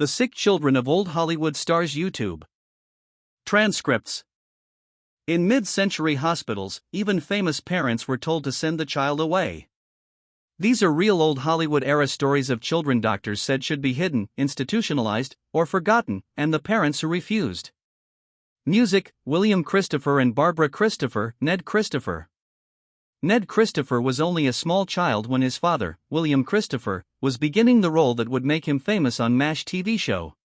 The Sick Children of Old Hollywood Stars YouTube. Transcripts. In mid-century hospitals, even famous parents were told to send the child away. These are real old Hollywood-era stories of children doctors said should be hidden, institutionalized, or forgotten, and the parents who refused. Music: William Christopher and Barbara Christopher. Ned Christopher. Ned Christopher was only a small child when his father, William Christopher, was beginning the role that would make him famous on MASH TV show.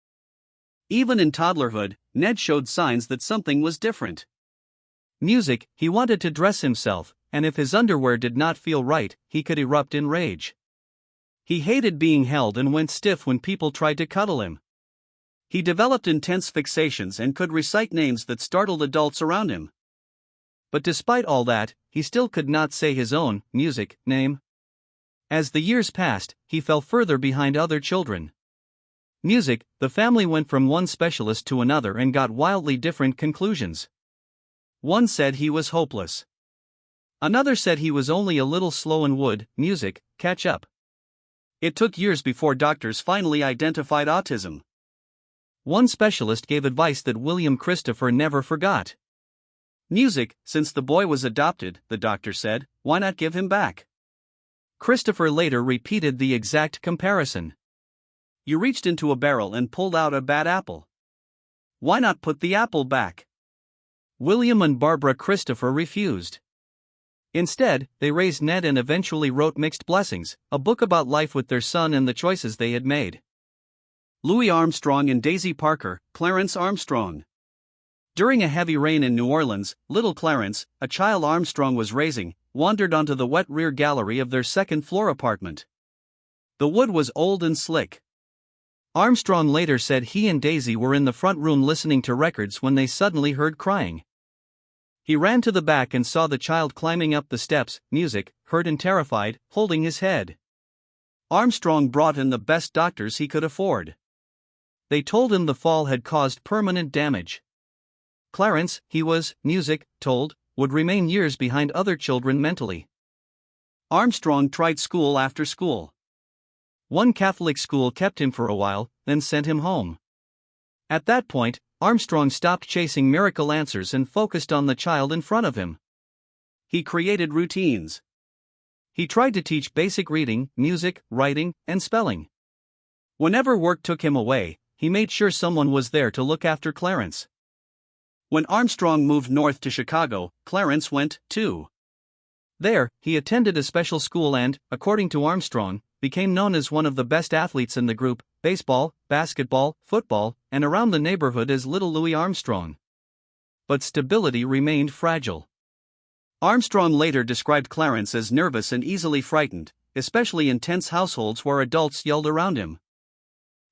Even in toddlerhood, Ned showed signs that something was different. Music: he wanted to dress himself, and if his underwear did not feel right, he could erupt in rage. He hated being held and went stiff when people tried to cuddle him. He developed intense fixations and could recite names that startled adults around him. But despite all that, he still could not say his own, Music, name. As the years passed, he fell further behind other children. Music: the family went from one specialist to another and got wildly different conclusions. One said he was hopeless. Another said he was only a little slow and would, Music, catch up. It took years before doctors finally identified autism. One specialist gave advice that William Christopher never forgot. Music: since the boy was adopted, the doctor said, why not give him back? Christopher later repeated the exact comparison. You reached into a barrel and pulled out a bad apple. Why not put the apple back? William and Barbara Christopher refused. Instead, they raised Ned and eventually wrote Mixed Blessings, a book about life with their son and the choices they had made. Louis Armstrong and Daisy Parker. Clarence Armstrong. During a heavy rain in New Orleans, little Clarence, a child Armstrong was raising, wandered onto the wet rear gallery of their second-floor apartment. The wood was old and slick. Armstrong later said he and Daisy were in the front room listening to records when they suddenly heard crying. He ran to the back and saw the child climbing up the steps, Music, hurt and terrified, holding his head. Armstrong brought in the best doctors he could afford. They told him the fall had caused permanent damage. Clarence, he was, Music, told, would remain years behind other children mentally. Armstrong tried school after school. One Catholic school kept him for a while, then sent him home. At that point, Armstrong stopped chasing miracle answers and focused on the child in front of him. He created routines. He tried to teach basic reading, music, writing, and spelling. Whenever work took him away, he made sure someone was there to look after Clarence. When Armstrong moved north to Chicago, Clarence went, too. There, he attended a special school and, according to Armstrong, became known as one of the best athletes in the group, baseball, basketball, football, and around the neighborhood as Little Louis Armstrong. But stability remained fragile. Armstrong later described Clarence as nervous and easily frightened, especially in tense households where adults yelled around him.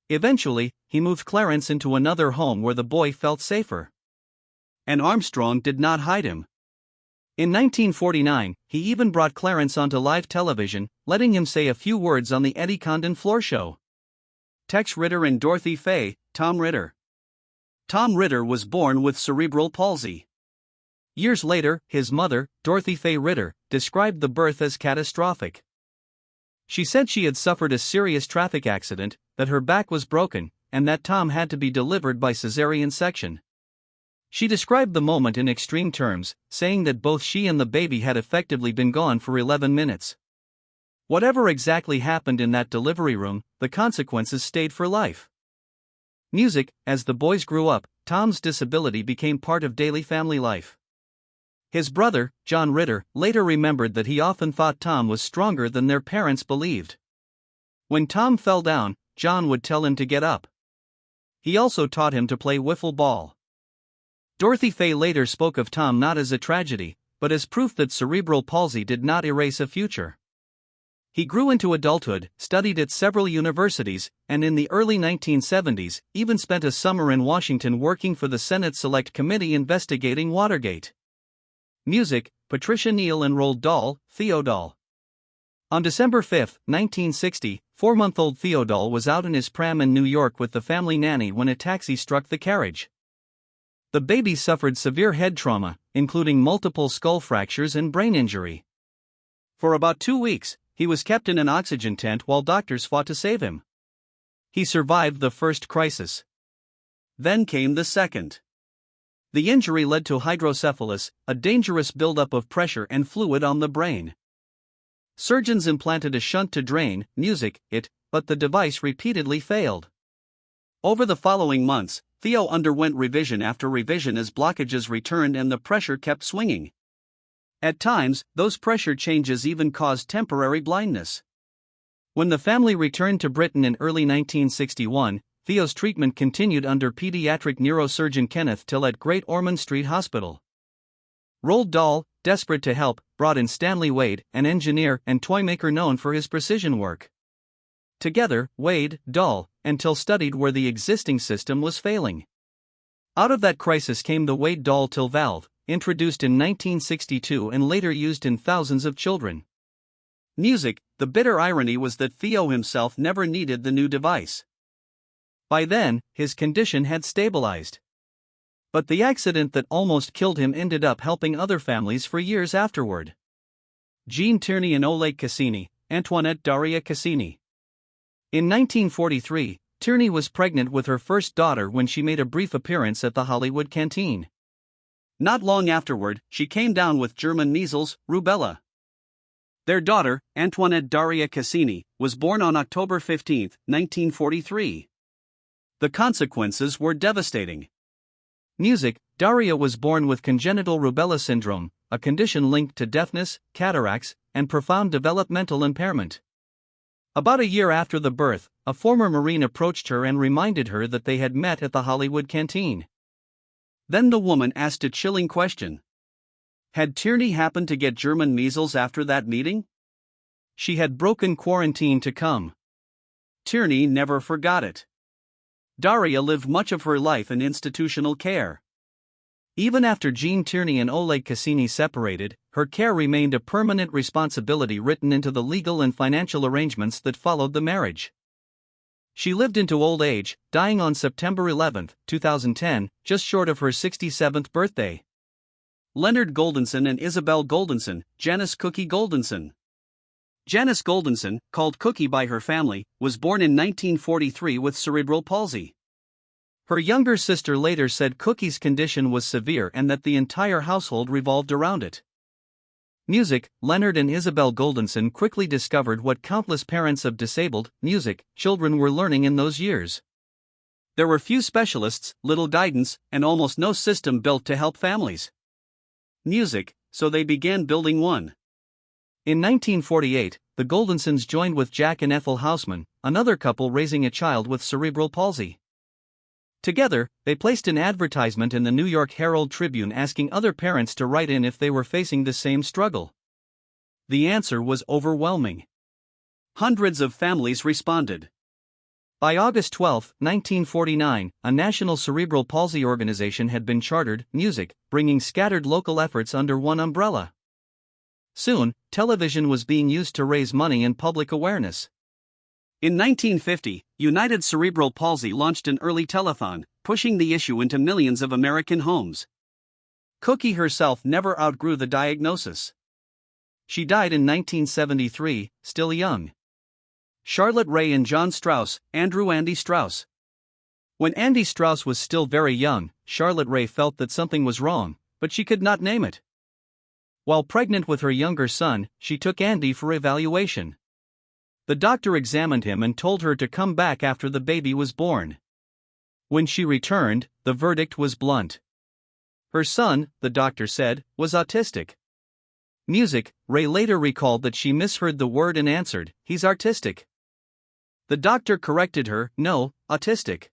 Eventually, he moved Clarence into another home where the boy felt safer. And Armstrong did not hide him. In 1949, he even brought Clarence onto live television, letting him say a few words on the Eddie Condon Floor Show. Tex Ritter and Dorothy Faye. Tom Ritter. Tom Ritter was born with cerebral palsy. Years later, his mother, Dorothy Faye Ritter, described the birth as catastrophic. She said she had suffered a serious traffic accident, that her back was broken, and that Tom had to be delivered by cesarean section. She described the moment in extreme terms, saying that both she and the baby had effectively been gone for 11 minutes. Whatever exactly happened in that delivery room, the consequences stayed for life. Music: as the boys grew up, Tom's disability became part of daily family life. His brother, John Ritter, later remembered that he often thought Tom was stronger than their parents believed. When Tom fell down, John would tell him to get up. He also taught him to play wiffle ball. Dorothy Faye later spoke of Tom not as a tragedy, but as proof that cerebral palsy did not erase a future. He grew into adulthood, studied at several universities, and in the early 1970s, even spent a summer in Washington working for the Senate Select Committee investigating Watergate. Music: Patricia Neal and Roald Dahl. Theodol. On December 5, 1960, 4-month-old Theodol was out in his pram in New York with the family nanny when a taxi struck the carriage. The baby suffered severe head trauma, including multiple skull fractures and brain injury. For about 2 weeks, he was kept in an oxygen tent while doctors fought to save him. He survived the first crisis. Then came the second. The injury led to hydrocephalus, a dangerous buildup of pressure and fluid on the brain. Surgeons implanted a shunt to drain it, but the device repeatedly failed. Over the following months, Theo underwent revision after revision as blockages returned and the pressure kept swinging. At times, those pressure changes even caused temporary blindness. When the family returned to Britain in early 1961, Theo's treatment continued under pediatric neurosurgeon Kenneth Till at Great Ormond Street Hospital. Roald Dahl, desperate to help, brought in Stanley Wade, an engineer and toymaker known for his precision work. Together, Wade, Dahl, and Till studied where the existing system was failing. Out of that crisis came the Wade-Dahl-Till valve, introduced in 1962 and later used in thousands of children. Music. The bitter irony was that Theo himself never needed the new device. By then, his condition had stabilized. But the accident that almost killed him ended up helping other families for years afterward. Jean Tierney and Oleg Cassini, Antoinette Daria Cassini. In 1943, Tierney was pregnant with her first daughter when she made a brief appearance at the Hollywood Canteen. Not long afterward, she came down with German measles, rubella. Their daughter, Antoinette Daria Cassini, was born on October 15, 1943. The consequences were devastating. Music. Daria was born with congenital rubella syndrome, a condition linked to deafness, cataracts, and profound developmental impairment. About a year after the birth, a former Marine approached her and reminded her that they had met at the Hollywood Canteen. Then the woman asked a chilling question. Had Tierney happened to get German measles after that meeting? She had broken quarantine to come. Tierney never forgot it. Daria lived much of her life in institutional care. Even after Jean Tierney and Oleg Cassini separated, her care remained a permanent responsibility written into the legal and financial arrangements that followed the marriage. She lived into old age, dying on September 11, 2010, just short of her 67th birthday. Leonard Goldenson and Isabel Goldenson, Janice Cookie Goldenson. Janice Goldenson, called Cookie by her family, was born in 1943 with cerebral palsy. Her younger sister later said Cookie's condition was severe and that the entire household revolved around it. Music. Leonard and Isabel Goldenson quickly discovered what countless parents of disabled children were learning in those years. There were few specialists, little guidance, and almost no system built to help families. Music. So they began building one. In 1948, the Goldensons joined with Jack and Ethel Hausman, another couple raising a child with cerebral palsy. Together, they placed an advertisement in the New York Herald Tribune asking other parents to write in if they were facing the same struggle. The answer was overwhelming. Hundreds of families responded. By August 12, 1949, a national cerebral palsy organization had been chartered, Music, bringing scattered local efforts under one umbrella. Soon, television was being used to raise money and public awareness. In 1950, United Cerebral Palsy launched an early telethon, pushing the issue into millions of American homes. Cookie herself never outgrew the diagnosis. She died in 1973, still young. Charlotte Ray and John Strauss, Andrew Andy Strauss. When Andy Strauss was still very young, Charlotte Ray felt that something was wrong, but she could not name it. While pregnant with her younger son, she took Andy for evaluation. The doctor examined him and told her to come back after the baby was born. When she returned, the verdict was blunt. Her son, the doctor said, was autistic. Music. Ray later recalled that she misheard the word and answered, "He's artistic." The doctor corrected her, "No, autistic."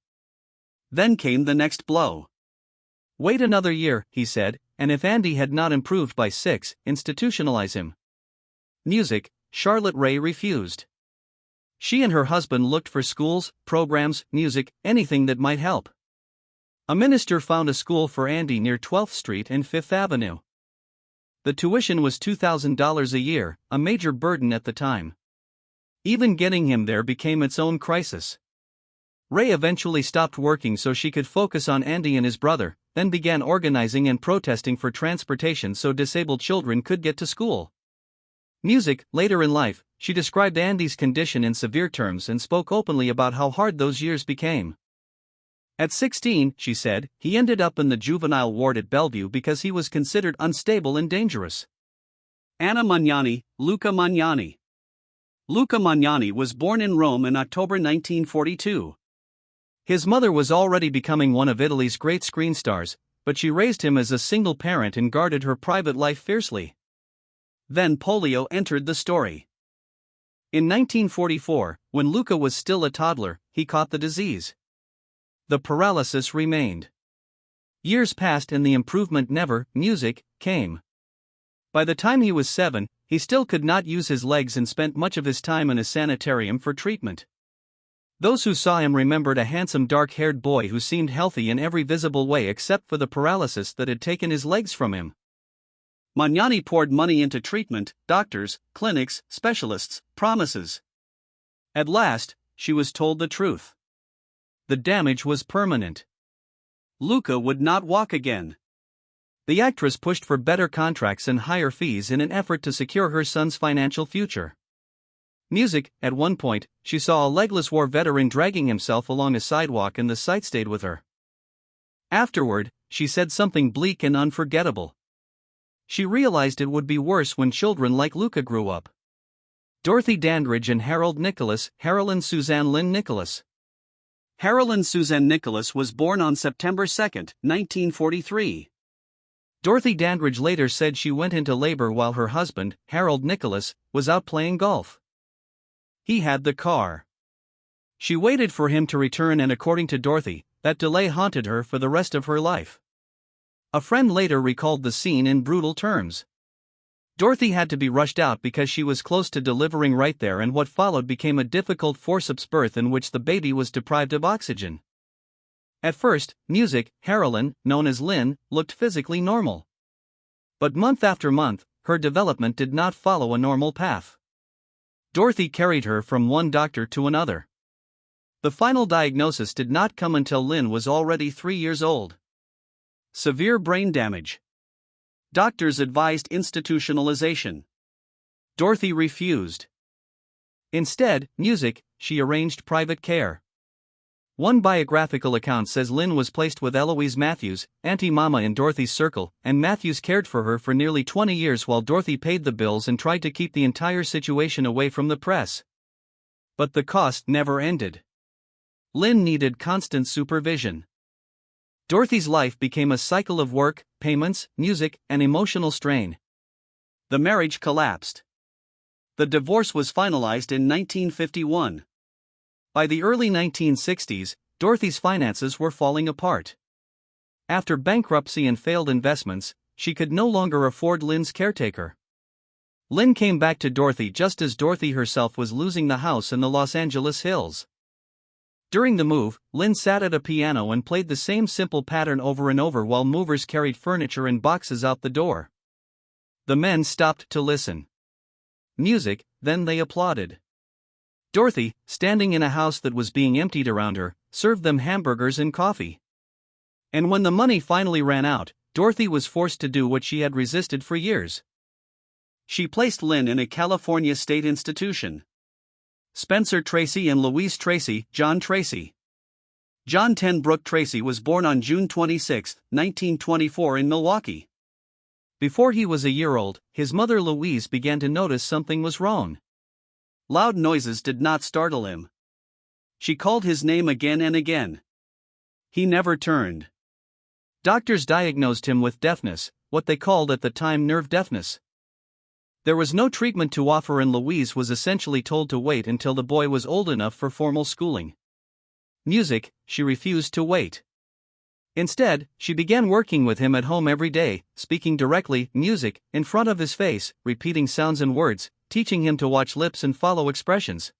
Then came the next blow. "Wait another year," he said, "and if Andy had not improved by 6, institutionalize him." Music. Charlotte Ray refused. She and her husband looked for schools, programs, music, anything that might help. A minister found a school for Andy near 12th Street and 5th Avenue. The tuition was $2,000 a year, a major burden at the time. Even getting him there became its own crisis. Ray eventually stopped working so she could focus on Andy and his brother, then began organizing and protesting for transportation so disabled children could get to school. Music. Later in life, she described Andy's condition in severe terms and spoke openly about how hard those years became. At 16, she said, he ended up in the juvenile ward at Bellevue because he was considered unstable and dangerous. Anna Magnani, Luca Magnani. Luca Magnani was born in Rome in October 1942. His mother was already becoming one of Italy's great screen stars, but she raised him as a single parent and guarded her private life fiercely. Then polio entered the story. In 1944, when Luca was still a toddler, he caught the disease. The paralysis remained. Years passed and the improvement never, music, came. By the time he was 7, he still could not use his legs and spent much of his time in a sanitarium for treatment. Those who saw him remembered a handsome dark-haired boy who seemed healthy in every visible way except for the paralysis that had taken his legs from him. Magnani poured money into treatment, doctors, clinics, specialists, promises. At last, she was told the truth. The damage was permanent. Luca would not walk again. The actress pushed for better contracts and higher fees in an effort to secure her son's financial future. Music, at one point, she saw a legless war veteran dragging himself along a sidewalk and the sight stayed with her. Afterward, she said something bleak and unforgettable. She realized it would be worse when children like Luca grew up. Dorothy Dandridge and Harold Nicholas, Harolyn Suzanne Lynn Nicholas. Harolyn Suzanne Nicholas was born on September 2, 1943. Dorothy Dandridge later said she went into labor while her husband, Harold Nicholas, was out playing golf. He had the car. She waited for him to return and according to Dorothy, that delay haunted her for the rest of her life. A friend later recalled the scene in brutal terms. Dorothy had to be rushed out because she was close to delivering right there and what followed became a difficult forceps birth in which the baby was deprived of oxygen. At first, music, Harolyn, known as Lynn, looked physically normal. But month after month, her development did not follow a normal path. Dorothy carried her from one doctor to another. The final diagnosis did not come until Lynn was already 3 years old. Severe brain damage. Doctors advised institutionalization. Dorothy refused. Instead, music, she arranged private care. One biographical account says Lynn was placed with Eloise Matthews, Auntie Mama in Dorothy's circle, and Matthews cared for her for nearly 20 years while Dorothy paid the bills and tried to keep the entire situation away from the press. But the cost never ended. Lynn needed constant supervision. Dorothy's life became a cycle of work, payments, music, and emotional strain. The marriage collapsed. The divorce was finalized in 1951. By the early 1960s, Dorothy's finances were falling apart. After bankruptcy and failed investments, she could no longer afford Lynn's caretaker. Lynn came back to Dorothy just as Dorothy herself was losing the house in the Los Angeles hills. During the move, Lynn sat at a piano and played the same simple pattern over and over while movers carried furniture and boxes out the door. The men stopped to listen. Music, then they applauded. Dorothy, standing in a house that was being emptied around her, served them hamburgers and coffee. And when the money finally ran out, Dorothy was forced to do what she had resisted for years. She placed Lynn in a California state institution. Spencer Tracy and Louise Tracy, John Tracy. John Ten Brook Tracy was born on June 26, 1924 in Milwaukee. Before he was a year old, his mother Louise began to notice something was wrong. Loud noises did not startle him. She called his name again and again. He never turned. Doctors diagnosed him with deafness, what they called at the time nerve deafness. There was no treatment to offer and Louise was essentially told to wait until the boy was old enough for formal schooling. Music, she refused to wait. Instead, she began working with him at home every day, speaking directly, music, in front of his face, repeating sounds and words, teaching him to watch lips and follow expressions.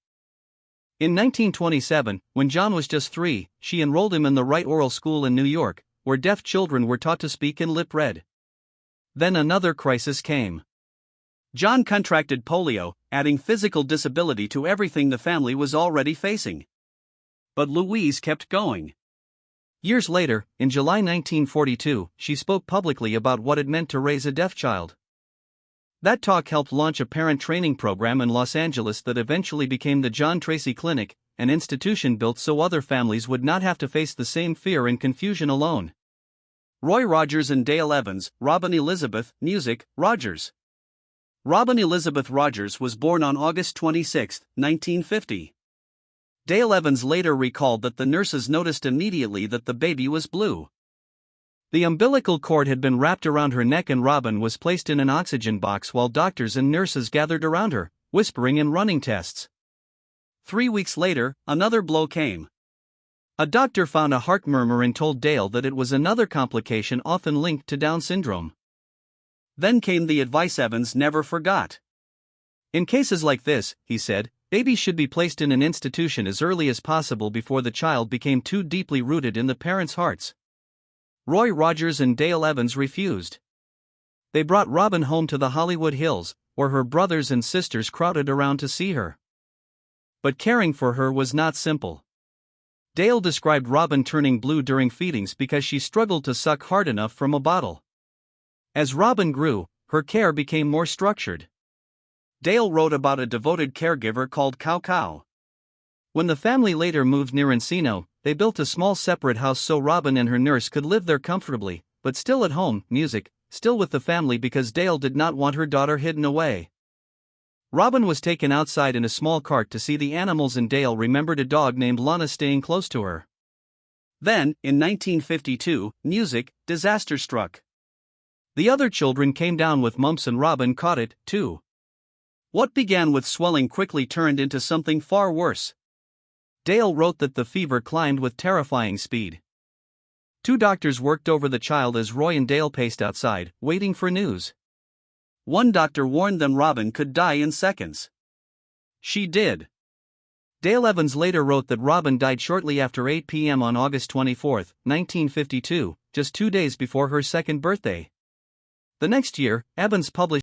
In 1927, when John was just 3, she enrolled him in the Wright Oral School in New York, where deaf children were taught to speak in lip read. Then another crisis came. John contracted polio, adding physical disability to everything the family was already facing. But Louise kept going. Years later, in July 1942, she spoke publicly about what it meant to raise a deaf child. That talk helped launch a parent training program in Los Angeles that eventually became the John Tracy Clinic, an institution built so other families would not have to face the same fear and confusion alone. Roy Rogers and Dale Evans, Robin Elizabeth, music, Rogers. Robin Elizabeth Rogers was born on August 26, 1950. Dale Evans later recalled that the nurses noticed immediately that the baby was blue. The umbilical cord had been wrapped around her neck and Robin was placed in an oxygen box while doctors and nurses gathered around her, whispering and running tests. 3 weeks later, another blow came. A doctor found a heart murmur and told Dale that it was another complication often linked to Down syndrome. Then came the advice Evans never forgot. In cases like this, he said, babies should be placed in an institution as early as possible before the child became too deeply rooted in the parents' hearts. Roy Rogers and Dale Evans refused. They brought Robin home to the Hollywood Hills, where her brothers and sisters crowded around to see her. But caring for her was not simple. Dale described Robin turning blue during feedings because she struggled to suck hard enough from a bottle. As Robin grew, her care became more structured. Dale wrote about a devoted caregiver called Cow Cow. When the family later moved near Encino, they built a small separate house so Robin and her nurse could live there comfortably, but still at home, music, still with the family because Dale did not want her daughter hidden away. Robin was taken outside in a small cart to see the animals and Dale remembered a dog named Lana staying close to her. Then, in 1952, music, disaster struck. The other children came down with mumps and Robin caught it, too. What began with swelling quickly turned into something far worse. Dale wrote that the fever climbed with terrifying speed. 2 doctors worked over the child as Roy and Dale paced outside, waiting for news. One doctor warned them Robin could die in seconds. She did. Dale Evans later wrote that Robin died shortly after 8 p.m. on August 24, 1952, just 2 days before her second birthday. The next year, Evans published